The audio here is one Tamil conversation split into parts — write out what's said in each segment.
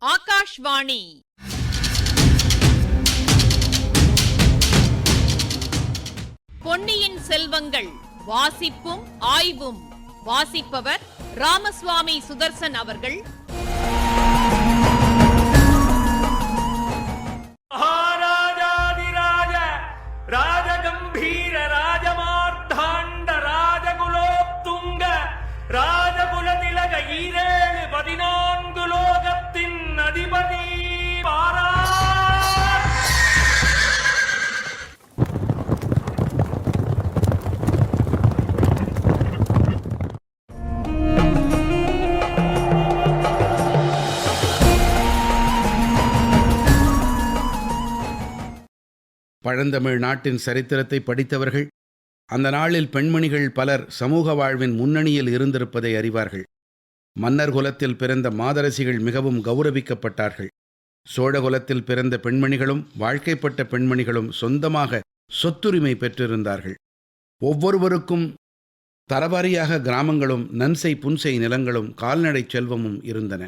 ஆகாஷ்வாணி. பொன்னியின் செல்வங்கள் வாசிப்பும் ஆய்வும். வாசிப்பவர் ராமசுவாமி சுதர்சன் அவர்கள். மகாராஜாதிராஜ ராஜகம்பீர ராஜமார்த்தாண்ட ராஜகுலோத்துங்க ராஜகுலதிலக ஈரேழு 14 லோகத்தின் அதிபதி பாரா. பழந்தமிழ் நாட்டின் சரித்திரத்தை படித்தவர்கள் அந்த நாளில் பெண்மணிகள் பலர் சமூக வாழ்வின் முன்னணியில் இருந்திருப்பதை அறிவார்கள். மன்னர் குலத்தில் பிறந்த மாதரசிகள் மிகவும் கௌரவிக்கப்பட்டார்கள். சோழகுலத்தில் பிறந்த பெண்மணிகளும் வாழ்க்கைப்பட்ட பெண்மணிகளும் சொந்தமாக சொத்துரிமை பெற்றிருந்தார்கள். ஒவ்வொருவருக்கும் தரவாரியாக கிராமங்களும் நன்சை புன்சை நிலங்களும் கால்நடை செல்வமும் இருந்தன.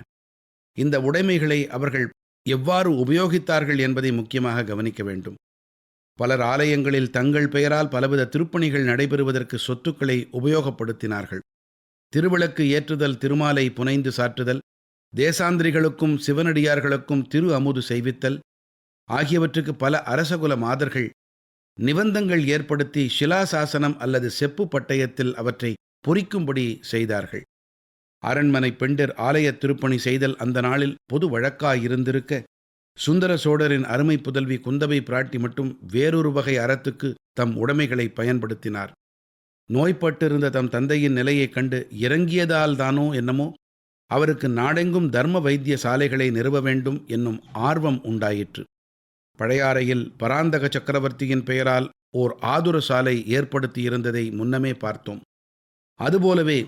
இந்த உடைமைகளை அவர்கள் எவ்வாறு உபயோகித்தார்கள் என்பதை முக்கியமாக கவனிக்க வேண்டும். பலர் ஆலயங்களில் தங்கள் பெயரால் பலவித திருப்பணிகள் நடைபெறுவதற்கு சொத்துக்களை உபயோகப்படுத்தினார்கள். திருவிளக்கு ஏற்றுதல், திருமாலை புனைந்து சாற்றுதல், தேசாந்திரிகளுக்கும் சிவனடியார்களுக்கும் திரு அமுது செய்வித்தல் ஆகியவற்றுக்கு பல அரசகுல மாதர்கள் நிபந்தங்கள் ஏற்படுத்தி சிலாசாசனம் அல்லது செப்பு பட்டயத்தில் அவற்றை பொறிக்கும்படி செய்தார்கள். அரண்மனை பெண்டிர் ஆலய திருப்பணி செய்தல் அந்த நாளில் பொது வழக்காயிருந்திருக்க, சுந்தர சோழரின் அருமை புதல்வி குந்தவை பிராட்டி மட்டும் வேறொரு வகை அறத்துக்கு தம் உடைமைகளை பயன்படுத்தினார். நோய்பட்டிருந்த தம் தந்தையின் நிலையைக் கண்டு இறங்கியதால் தானோ என்னமோ அவருக்கு நாடெங்கும் தர்ம வைத்திய சாலைகளை நிறுவ வேண்டும் என்னும் ஆர்வம் உண்டாயிற்று. பழையாறையில் பராந்தக சக்கரவர்த்தியின் பெயரால் ஓர் ஆதுர சாலை ஏற்படுத்தியிருந்ததை முன்னமே பார்த்தோம். அதுபோலவே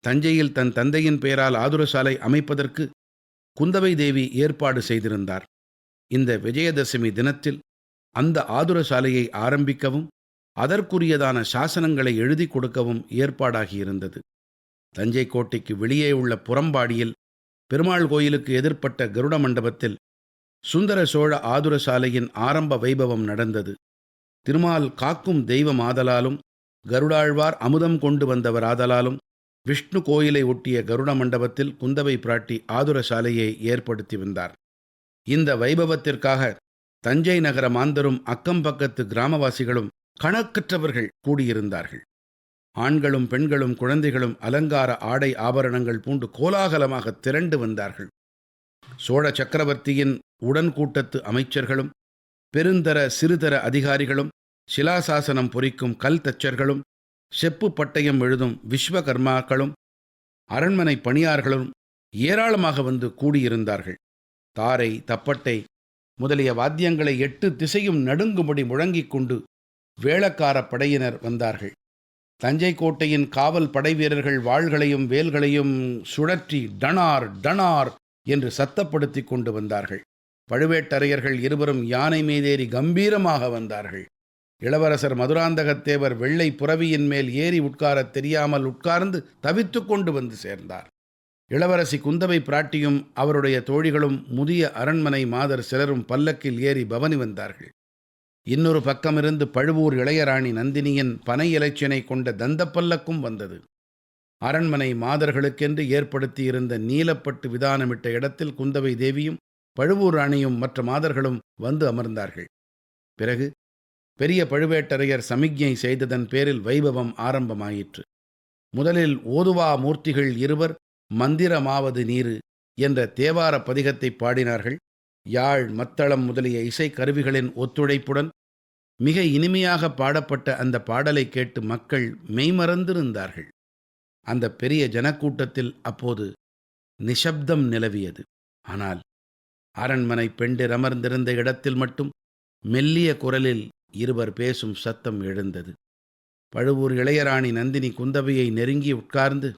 தஞ்சையில் தன் தந்தையின் பெயரால் ஆதுர சாலை அமைப்பதற்கு குந்தவை தேவி ஏற்பாடு செய்திருந்தார். இந்த விஜயதசமி தினத்தில் அந்த ஆதுர சாலையை ஆரம்பிக்கவும் அதற்குரியதான சாசனங்களை எழுதி கொடுக்கவும் ஏற்பாடாகியிருந்தது. தஞ்சை கோட்டைக்கு வெளியே உள்ள புறம்பாடியில் பெருமாள் கோயிலுக்கு எதிர்ப்பட்ட கருட மண்டபத்தில் சுந்தர சோழ ஆதுர சாலையின் ஆரம்ப வைபவம் நடந்தது. திருமால் காக்கும் தெய்வமாதலாலும் கருடாழ்வார் அமுதம் கொண்டு வந்தவராதலாலும் விஷ்ணு கோயிலை ஒட்டிய கருட மண்டபத்தில் குந்தவை பிராட்டி ஆதுர சாலையை ஏற்படுத்தி வந்தார். இந்த வைபவத்திற்காக தஞ்சை நகர மாந்தரும் அக்கம்பக்கத்து கிராமவாசிகளும் கணக்கற்றவர்கள் கூடியிருந்தார்கள். ஆண்களும் பெண்களும் குழந்தைகளும் அலங்கார ஆடை ஆபரணங்கள் பூண்டு கோலாகலமாக திரண்டு வந்தார்கள். சோழ சக்கரவர்த்தியின் உடன்கூட்டத்து அமைச்சர்களும் பெருந்தர சிறுதர அதிகாரிகளும் சிலாசாசனம் பொறிக்கும் கல் தச்சர்களும் செப்பு பட்டயம் எழுதும் விஸ்வகர்மாக்களும் அரண்மனை பணியார்களும் ஏராளமாக வந்து கூடியிருந்தார்கள். தாரை, தப்பட்டை முதலிய வாத்தியங்களை 8 திசையும் நடுங்கும்படி முழங்கிக் கொண்டு வேளக்கார படையினர் வந்தார்கள். தஞ்சை கோட்டையின் காவல் படை வீரர்கள் வாள்களையும் வேல்களையும் சுழற்றி டனார் டனார் என்று சத்தப்படுத்தி கொண்டு வந்தார்கள். பழுவேட்டரையர்கள் இருவரும் யானை மீதேறி கம்பீரமாக வந்தார்கள். இளவரசர் மதுராந்தகத்தேவர் வெள்ளை புரவியின் மேல் ஏறி உட்காரத் தெரியாமல் உட்கார்ந்து தவித்து கொண்டு வந்து சேர்ந்தார். இளவரசி குந்தவை பிராட்டியும் அவருடைய தோழிகளும் முதிய அரண்மனை மாதர் சிலரும் பல்லக்கில் ஏறி பவனி வந்தார்கள். இன்னொரு பக்கமிருந்து பழுவூர் இளையராணி நந்தினியின் பனை இலைச்சினை கொண்ட தந்தப்பல்லக்கும் வந்தது. அரண்மனை மாதர்களுக்கென்று ஏற்படுத்தியிருந்த நீலப்பட்டு விதானமிட்ட இடத்தில் குந்தவை தேவியும் பழுவூர் ராணியும் மற்ற மாதர்களும் வந்து அமர்ந்தார்கள். பிறகு பெரிய பழுவேட்டரையர் சமிக்ஞை செய்ததன் பேரில் வைபவம் ஆரம்பமாயிற்று. முதலில் ஓதுவா மூர்த்திகள் இருவர் மந்திரமாவது நீரு என்ற தேவார பதிகத்தை பாடினார்கள். யாழ், மத்தளம் முதலிய இசைக்கருவிகளின் ஒத்துழைப்புடன் மிக இனிமையாக பாடப்பட்ட அந்த பாடலை கேட்டு மக்கள் மெய்மறந்திருந்தார்கள். அந்த பெரிய ஜனக்கூட்டத்தில் அப்போது நிசப்தம் நிலவியது. ஆனால் அரண்மனை பெண்டிர் அமர்ந்திருந்த இடத்தில் மட்டும் மெல்லிய குரலில் இருவர் பேசும் சத்தம் எழுந்தது. பழுவூர் இளையராணி நந்தினி குந்தவையை நெருங்கி உட்கார்ந்து,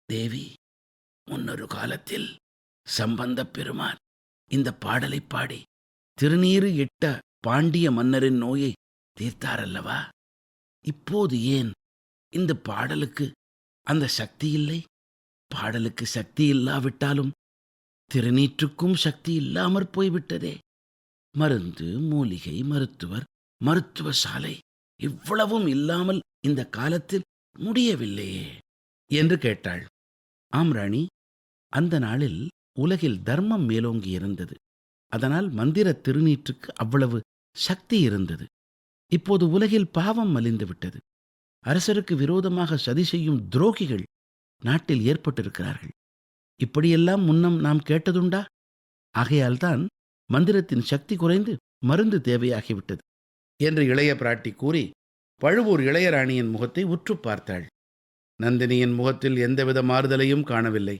தேவி, முன்னொரு காலத்தில் சம்பந்தப் பெருமான் இந்த பாடலை பாடி திருநீறு இட்ட பாண்டிய மன்னரின் நோயை தீர்த்தாரல்லவா? இப்போது ஏன் இந்த பாடலுக்கு அந்த சக்தி இல்லை? பாடலுக்கு சக்தி இல்லாவிட்டாலும் திருநீற்றுக்கும் சக்தி இல்லாமற் போய்விட்டதே. மருந்து, மூலிகை, மருத்துவ சாலை இவ்வளவும் இல்லாமல் இந்த காலத்தில் முடியவில்லையே என்று கேட்டாள். ஆம் ராணி, அந்த நாளில் உலகில் தர்மம் மேலோங்கி இருந்தது. அதனால் மந்திர திருநீற்றுக்கு அவ்வளவு சக்தி இருந்தது. இப்போது உலகில் பாவம் மலிந்து விட்டது. அரசருக்கு விரோதமாக சதி செய்யும் துரோகிகள் நாட்டில் ஏற்பட்டிருக்கிறார்கள். இப்படியெல்லாம் முன்னம் நாம் கேட்டதுண்டா? ஆகையால்தான் மந்திரத்தின் சக்தி குறைந்து மருந்து தேவையாகிவிட்டது என்று இளைய பிராட்டி கூறி பழுவூர் இளையராணியின் முகத்தை உற்று பார்த்தாள். நந்தினியின் முகத்தில் எந்தவித மாறுதலையும் காணவில்லை.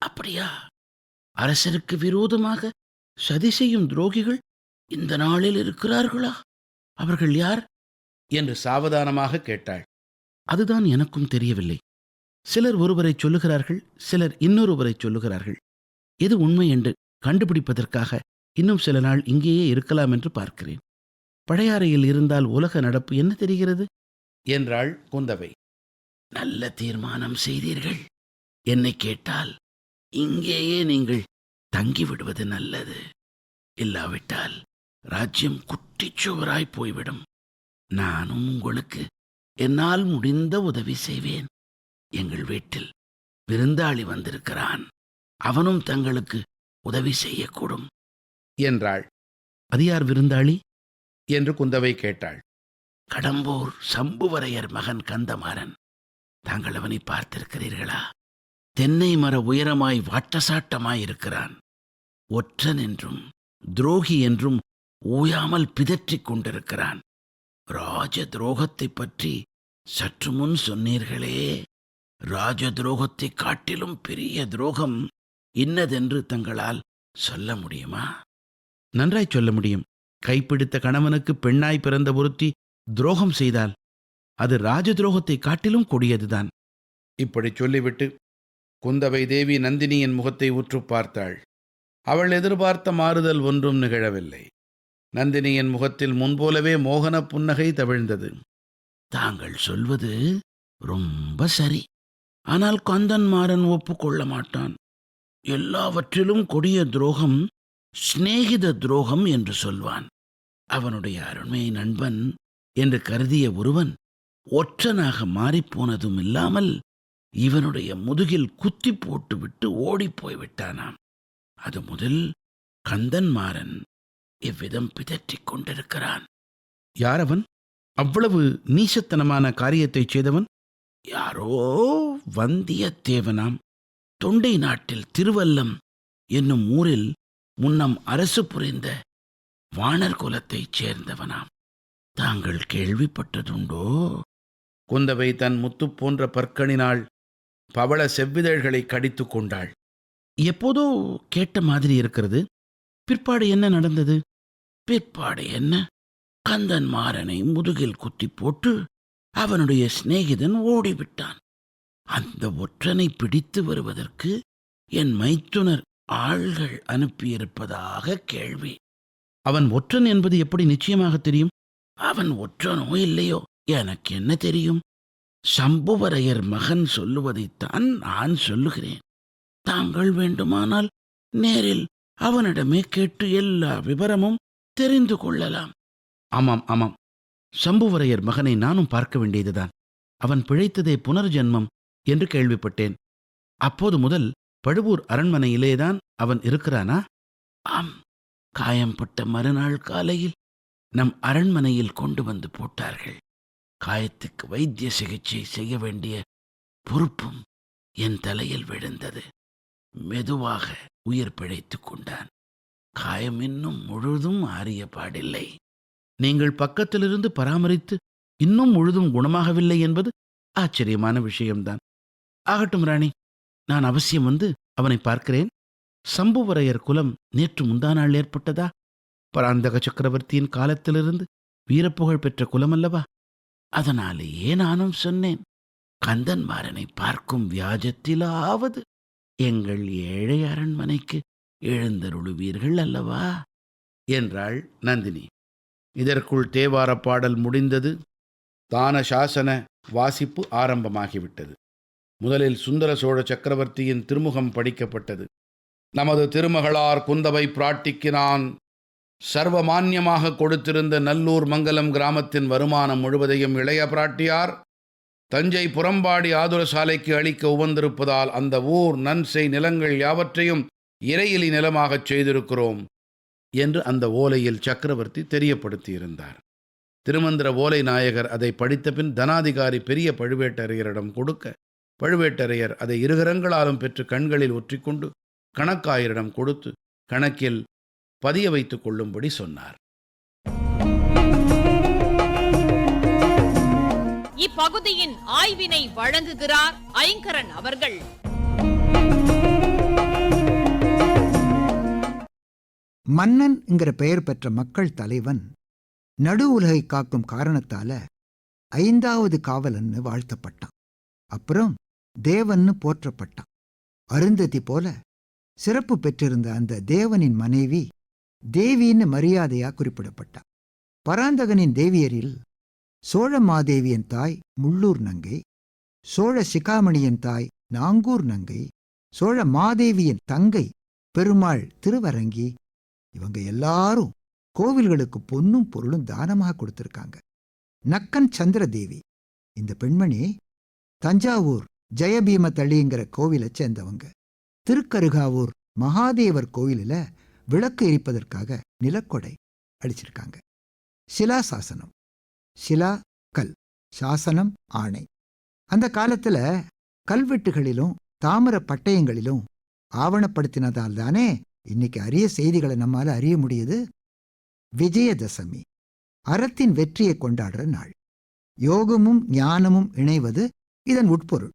அப்படியா? அரசருக்கு விரோதமாக சதி செய்யும் துரோகிகள் இந்த நாளில் இருக்கிறார்களா? அவர்கள் யார் என்று சாவதானமாக கேட்டாள். அதுதான் எனக்கும் தெரியவில்லை. சிலர் ஒருவரை சொல்லுகிறார்கள், சிலர் இன்னொருவரை சொல்லுகிறார்கள். எது உண்மை என்று கண்டுபிடிப்பதற்காக இன்னும் சில நாள் இங்கேயே இருக்கலாம் என்று பார்க்கிறேன். பழையாறையில் இருந்தால் உலக நடப்பு என்ன தெரிகிறது என்றாள் குந்தவை. நல்ல தீர்மானம் செய்தீர்கள். என்னை கேட்டால் இங்கேயே நீங்கள் தங்கிவிடுவது நல்லது. இல்லாவிட்டால் ராஜ்யம் குட்டிச்சுவராய் போய்விடும். நானும் உங்களுக்கு என்னால் முடிந்த உதவி செய்வேன். எங்கள் வீட்டில் விருந்தாளி வந்திருக்கிறான். அவனும் தங்களுக்கு உதவி செய்யக்கூடும் என்றாள். அது யார் விருந்தாளி என்று குந்தவை கேட்டாள். கடம்பூர் சம்புவரையர் மகன் கந்தமாறன். தாங்கள் அவனை பார்த்திருக்கிறீர்களா? தென்னை மர உயரமாய் வாட்டசாட்டமாயிருக்கிறான். ஒற்றன் என்றும் துரோகி என்றும் ஓயாமல் பிதற்றிக் கொண்டிருக்கிறான். ராஜ துரோகத்தை பற்றி சற்று முன் சொன்னீர்களே, ராஜ துரோகத்தை காட்டிலும் பெரிய துரோகம் இன்னதென்று தங்களால் சொல்ல முடியுமா? நன்றாய் சொல்ல முடியும். கைப்பிடித்த கணவனுக்கு பெண்ணாய் பிறந்த ஒருத்தி துரோகம் செய்தால் அது ராஜ துரோகத்தை காட்டிலும் கொடியதுதான். இப்படி சொல்லிவிட்டு குந்தவை தேவி நந்தினியின் முகத்தை உற்று பார்த்தாள். அவள் எதிர்பார்த்த மாறுதல் ஒன்றும் நிகழவில்லை. நந்தினியின் முகத்தில் முன்போலவே மோகன புன்னகை தவிழ்ந்தது. தாங்கள் சொல்வது ரொம்ப சரி. ஆனால் கந்தன்மாறன் ஒப்புக்கொள்ள மாட்டான். எல்லாவற்றிலும் கொடிய துரோகம் சிநேகித துரோகம் என்று சொல்வான். அவனுடைய அருமை நண்பன் என்று கருதிய ஒருவன் ஒற்றனாக மாறிப்போனதும் இல்லாமல் இவனுடைய முதுகில் குத்தி போட்டுவிட்டு ஓடிப்போய்விட்டானாம். அது முதல் கந்தன்மாறன் இவ்விதம் பிதற்றிக் கொண்டிருக்கிறான். யாரவன்? அவ்வளவு நீசத்தனமான காரியத்தை செய்தவன்? யாரோ வந்தியத்தேவனாம். தொண்டை நாட்டில் திருவல்லம் என்னும் ஊரில் முன்னம் அரசு புரிந்த வாணர் குலத்தைச் சேர்ந்தவனாம். தாங்கள் கேள்விப்பட்டதுண்டோ? குந்தவை தன் முத்து போன்ற பற்களினால் பவள செவ்விதழ்களை கடித்து கொண்டாள். எப்போதோ கேட்ட மாதிரி இருக்கிறது. பிற்பாடு என்ன நடந்தது? பிற்பாடு என்ன? கந்தன்மாறனை முதுகில் குத்தி போட்டு அவனுடைய சிநேகிதன் ஓடிவிட்டான். அந்த ஒற்றனை பிடித்து வருவதற்கு என் மைத்துனர் ஆள்கள் அனுப்பியிருப்பதாக கேள்வி. அவன் ஒற்றன் என்பது எப்படி நிச்சயமாக தெரியும்? அவன் ஒற்றனோ இல்லையோ எனக்கு என்ன தெரியும்? சம்புவரையர் மகன் சொல்லுவதைத்தான் நான் சொல்லுகிறேன். தாங்கள் வேண்டுமானால் நேரில் அவனிடமே கேட்டு எல்லா விவரமும் தெரிந்து கொள்ளலாம். ஆமாம் ஆமாம், சம்புவரையர் மகனை நானும் பார்க்க வேண்டியதுதான். அவன் பிழைத்ததே புனர்ஜென்மம் என்று கேள்விப்பட்டேன். அப்போது முதல் பழுவூர் அரண்மனையிலேதான் அவன் இருக்கிறானா? ஆம், காயம்பட்ட மறுநாள் காலையில் நம் அரண்மனையில் கொண்டு வந்து போட்டார்கள். காயத்துக்கு வைத்திய சிகிச்சை செய்ய வேண்டிய பொறுப்பும் என் தலையில் விழுந்தது. மெதுவாக உயிர் பிழைத்துக் கொண்டான். காயம் இன்னும் முழுதும் ஆறிய பாடில்லை. நீங்கள் பக்கத்திலிருந்து பராமரித்து இன்னும் முழுதும் குணமாகவில்லை என்பது ஆச்சரியமான விஷயம்தான். ஆகட்டும் ராணி, நான் அவசியம் வந்து அவனை பார்க்கிறேன். சம்புவரையர் குலம் நேற்று முந்தாநாள் ஏற்பட்டதா? பராந்தக சக்கரவர்த்தியின் காலத்திலிருந்து வீரப்புகழ் பெற்ற குலமல்லவா? அதனாலேயே நானும் சொன்னேன், கந்தன்மாறனை பார்க்கும் வியாஜத்திலாவது எங்கள் ஏழை அரண்மனைக்கு எழுந்தருளுவீர்கள் அல்லவா என்றாள் நந்தினி. இதற்குள் தேவார பாடல் முடிந்தது. தான சாசன வாசிப்பு ஆரம்பமாகிவிட்டது. முதலில் சுந்தர சோழ சக்கரவர்த்தியின் திருமுகம் படிக்கப்பட்டது. நமது திருமகளார் குந்தவை பிராட்டிக்கு நான் சர்வமான்யமாக கொடுத்திருந்த நல்லூர் மங்கலம் கிராமத்தின் வருமானம் முழுவதையும் இளைய பிராட்டியார் தஞ்சை புறம்பாடி ஆதுரசாலைக்கு அளிக்க உவந்திருப்பதால் அந்த ஊர் நன்செய் நிலங்கள் யாவற்றையும் இறையிலி நிலமாகச் செய்திருக்கிறோம் என்று அந்த ஓலையில் சக்கரவர்த்தி தெரியப்படுத்தியிருந்தார். திருமந்திர ஓலை நாயகர் அதை படித்த பின் தனாதிகாரி பெரிய பழுவேட்டரையரிடம் கொடுக்க, பழுவேட்டரையர் அதை இருகரங்களாலும் பெற்று கண்களில் ஒற்றிக்கொண்டு கணக்காயரிடம் கொடுத்து கணக்கில் பதிய வைத்துக் கொள்ளும்படி சொன்னார். இப்பகுதியின் ஆய்வினை வழங்குகிறார் ஐங்கரன் அவர்கள். மன்னன் என்கிற பெயர் பெற்ற மக்கள் தலைவன் நடு உலகை காக்கும் காரணத்தால 5வது காவலன்னு வாழ்த்தப்பட்டான். அப்புறம் தேவன்னு போற்றப்பட்டான். அருந்ததி போல சிறப்பு பெற்றிருந்த அந்த தேவனின் மனைவி தேவின்னு மரியாதையா குறிப்பிடப்பட்டான். பராந்தகனின் தேவியரில் சோழ மாதேவியின் தாய் முள்ளூர் நங்கை, சோழ சிகாமணியின் தாய் நாங்கூர் நங்கை, சோழ மாதேவியின் தங்கை பெருமாள் திருவரங்கி, இவங்க எல்லாரும் கோவில்களுக்கு பொன்னும் பொருளும் தானமாக கொடுத்திருக்காங்க. நக்கன் சந்திரதேவி, இந்த பெண்மணி தஞ்சாவூர் ஜெயபீம தளிங்கிற கோவிலை சேர்ந்தவங்க. திருக்கருகாவூர் மகாதேவர் கோவிலில் விளக்கு எரிப்பதற்காக நிலக்கொடை அளிச்சிருக்காங்க. சிலா சாசனம், சிலா கல், சாசனம் ஆணை. அந்த காலத்துல கல்வெட்டுகளிலும் தாமிர பட்டயங்களிலும் ஆவணப்படுத்தினதால் தானே இன்னைக்கு அரிய செய்திகளை நம்மால அறிய முடியுது. விஜயதசமி அறத்தின் வெற்றியை கொண்டாடுற நாள். யோகமும் ஞானமும் இணைவது இதன் உட்பொருள்.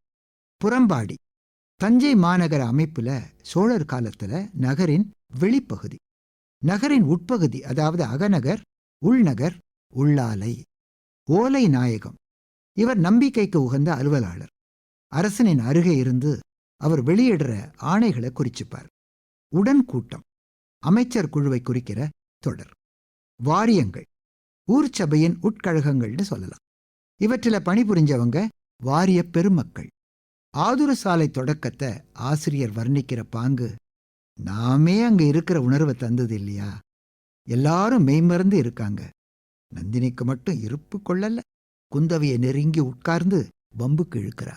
புறம்பாடி தஞ்சை மாநகர அமைப்புல சோழர் காலத்துல நகரின் வெளிப்பகுதி, நகரின் உட்பகுதி அதாவது அகநகர், உள்நகர், உள்ளாலை. ஓலை நாயகம் இவர் நம்பிக்கைக்கு உகந்த அலுவலாளர். அரசனின் அருகே இருந்து அவர் வெளியிடுற ஆணைகளை குறிச்சுப்பார். உடன்கூட்டம் அமைச்சர் குழுவை குறிக்கிற தொடர். வாரியங்கள் ஊர் சபையின் உட்கழகங்கள்னு சொல்லலாம். இவற்றில் பணிபுரிஞ்சவங்க வாரிய பெருமக்கள். ஆதுரசாலை தொடக்கத்தை ஆசிரியர் வர்ணிக்கிற பாங்கு நாமே அங்க இருக்கிற உணர்வை தந்தது இல்லையா? எல்லாரும் மெய்மறந்து இருக்காங்க. நந்தினிக்கு மட்டும் இருப்பு கொள்ளல. குந்தவையை நெருங்கி உட்கார்ந்து வம்புக்கு இழுக்கிறா.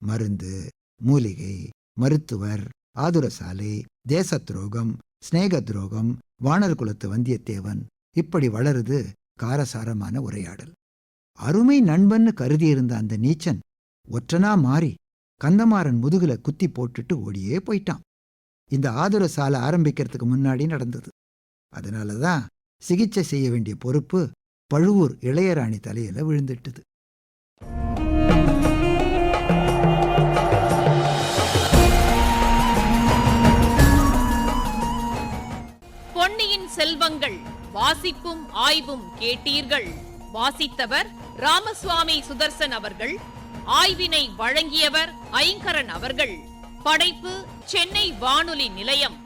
மருந்து, மூலிகை, மருத்துவர், ஆதுரசாலை, தேச துரோகம், ஸ்நேக துரோகம், வானர் குலத்து வந்தியத்தேவன், இப்படி வளருது காரசாரமான உரையாடல். அருமை நண்பன்னு கருதியிருந்த அந்த நீச்சன் ஒற்றனா மாறி கந்தமாறன் முதுகுல குத்தி போட்டுட்டு ஓடியே போயிட்டான். இந்த ஆதுரசாலை ஆரம்பிக்கிறதுக்கு முன்னாடி நடந்தது. அதனாலதான் சிகிச்சை செய்ய வேண்டிய பொறுப்பு பழுவூர் இளையராணி தலையில விழுந்துட்டுது. பொன்னியின் செல்வங்கள் வாசிப்பும் ஆய்வும் கேட்டீர்கள். வாசித்தவர் ராமசுவாமி சுதர்சன் அவர்கள். ஆய்வினை வழங்கியவர் ஐங்கரன் அவர்கள். படைப்பு சென்னை வானொலி நிலையம்.